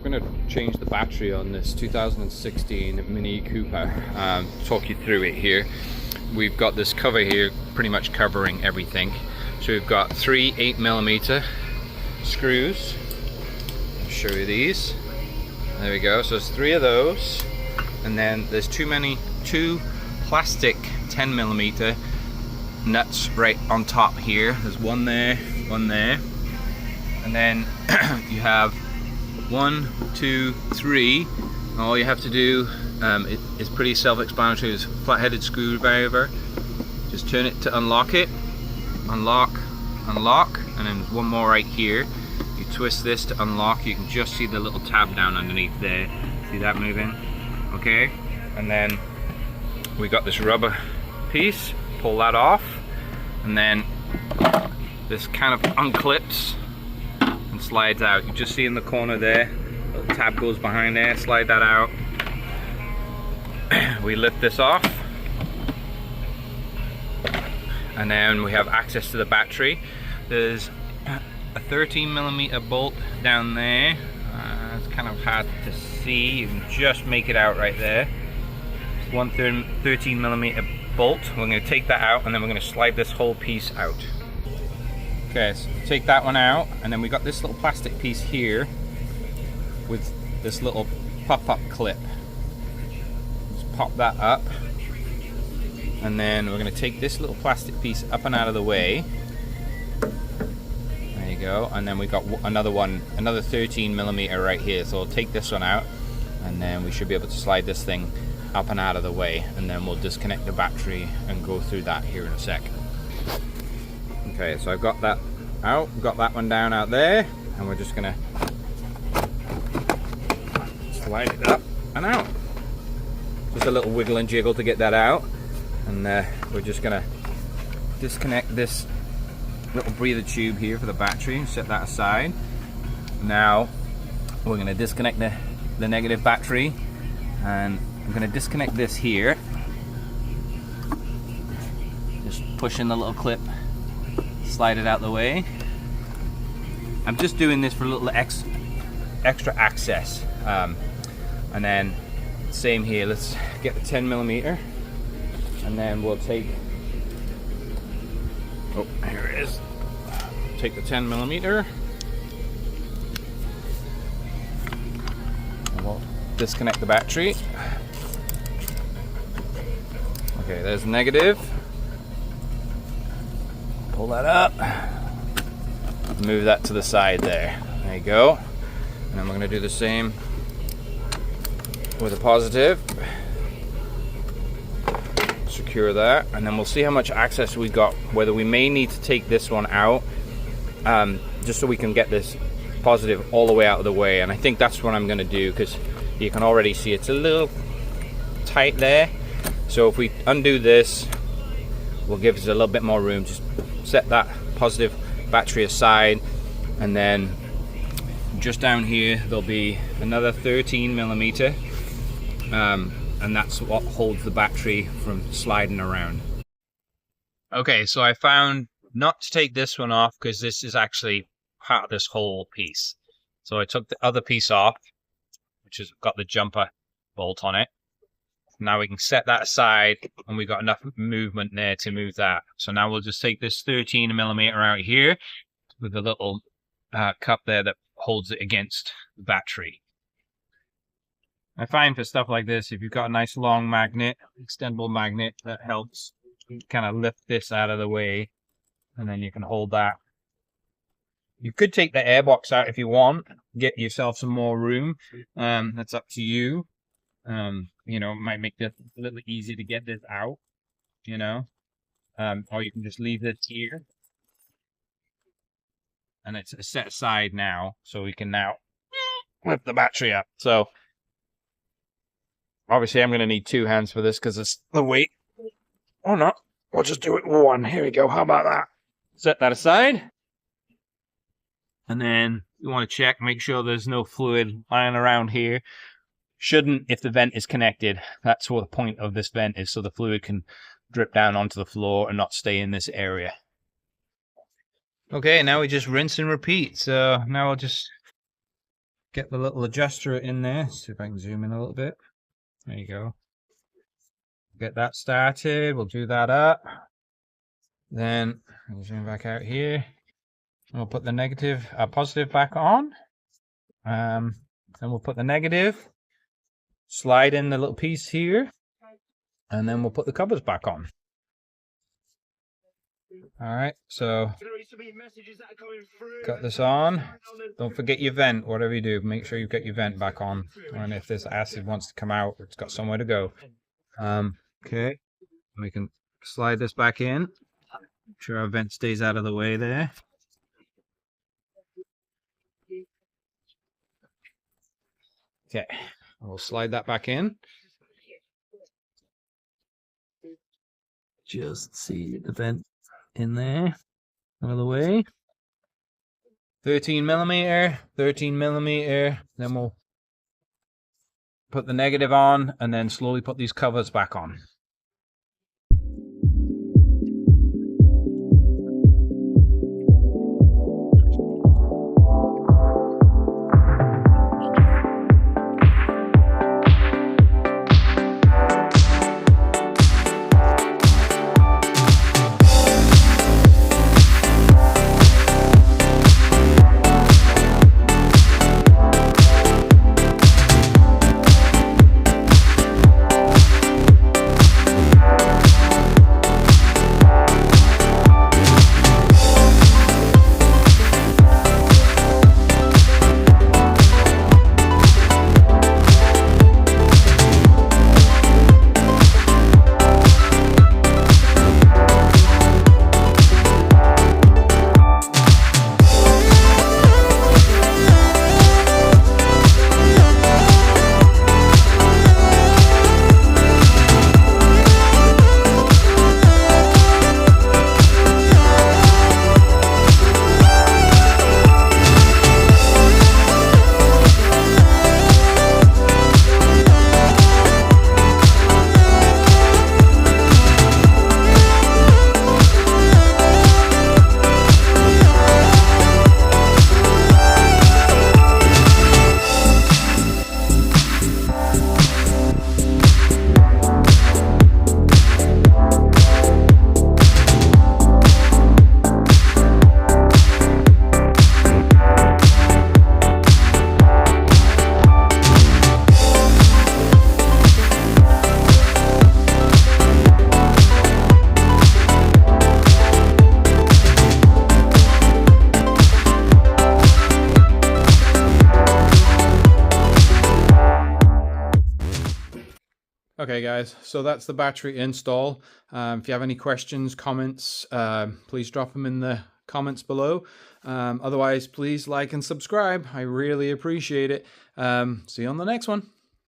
going to change the battery on this 2016 Mini Cooper. Talk you through it here. We've got this cover here pretty much covering everything. So we've got 3 8mm screws. I'll show you these. There we go. So there's 3 of those, and then there's two plastic 10mm nuts right on top here. There's one there, and then you have 1, 2, 3. All you have to do is pretty self-explanatory. It's a flat-headed screwdriver. Just turn it to unlock it. Unlock, and then there's one more right here. You twist this to unlock. You can just see the little tab down underneath there. See that moving? Okay. And then we got this rubber piece. Pull that off, and then this kind of unclips and slides out. You just see in the corner there, the tab goes behind there. Slide that out. We lift this off, and then we have access to the battery. There's a 13mm bolt down there. It's kind of hard to see. You can just make it out right there. It's one 13mm bolt. We're going to take that out, and then we're going to slide this whole piece out. Okay, so take that one out, and then we got this little plastic piece here with this little pop-up clip. Just pop that up, and then we're going to take this little plastic piece up and out of the way. There you go. And then we got another 13mm right here. So we'll take this one out, and then we should be able to slide this thing up and out of the way, and then we'll disconnect the battery and go through that here in a sec. Okay, so I've got that out, got that one down out there, and we're just gonna slide it up and out. Just a little wiggle and jiggle to get that out, and we're just gonna disconnect this little breather tube here for the battery, set that aside. Now we're gonna disconnect the negative battery, and I'm going to disconnect this here. Just push in the little clip, slide it out the way. I'm just doing this for a little extra access. And then same here, let's get the 10mm, and then we'll take, oh, here it is. Take the 10mm, and we'll disconnect the battery. Okay, there's negative. Pull that up. Move that to the side there. There you go. And then we're going to do the same with a positive. Secure that, and then we'll see how much access we got. Whether we may need to take this one out, just so we can get this positive all the way out of the way. And I think that's what I'm going to do, because you can already see it's a little tight there. So if we undo this, we'll give us a little bit more room. Just set that positive battery aside, and then just down here there'll be another 13mm, and that's what holds the battery from sliding around. Okay, so I found not to take this one off, because this is actually part of this whole piece. So I took the other piece off, which has got the jumper bolt on it. Now we can set that aside, and we've got enough movement there to move that. So now we'll just take this 13mm out here with a little cup there that holds it against the battery. I find for stuff like this, if you've got a nice long magnet, extendable magnet, that helps kind of lift this out of the way, and then you can hold that. You could take the airbox out if you want, get yourself some more room. That's up to you. You know, it might make it a little easier to get this out, you know, or you can just leave this here, and it's set aside now, so we can now lift the battery up. So obviously I'm going to need 2 hands for this, because it's the weight. Or not, we'll just do it with 1. Here we go. How about that? Set that aside, and then you want to check, make sure there's no fluid lying around here. Shouldn't if the vent is connected. That's what the point of this vent is, so the fluid can drip down onto the floor and not stay in this area. Okay, now we just rinse and repeat. So now I'll just get the little adjuster in there. See if I can zoom in a little bit. There you go. Get that started. We'll do that up. Then we'll zoom back out here. We'll put the positive back on. Then we'll put the negative. Slide in the little piece here. And then we'll put the covers back on. Alright, so got this on. Don't forget your vent, whatever you do. Make sure you get your vent back on. And if this acid wants to come out, it's got somewhere to go. Okay, we can slide this back in. Make sure our vent stays out of the way there. Okay, we'll slide that back in. Just see the vent in there, out of the way. 13 millimeter. Then we'll put the negative on and then slowly put these covers back on. Okay guys, so that's the battery install. If you have any questions, comments, please drop them in the comments below. Otherwise, please like and subscribe. I really appreciate it. See you on the next one.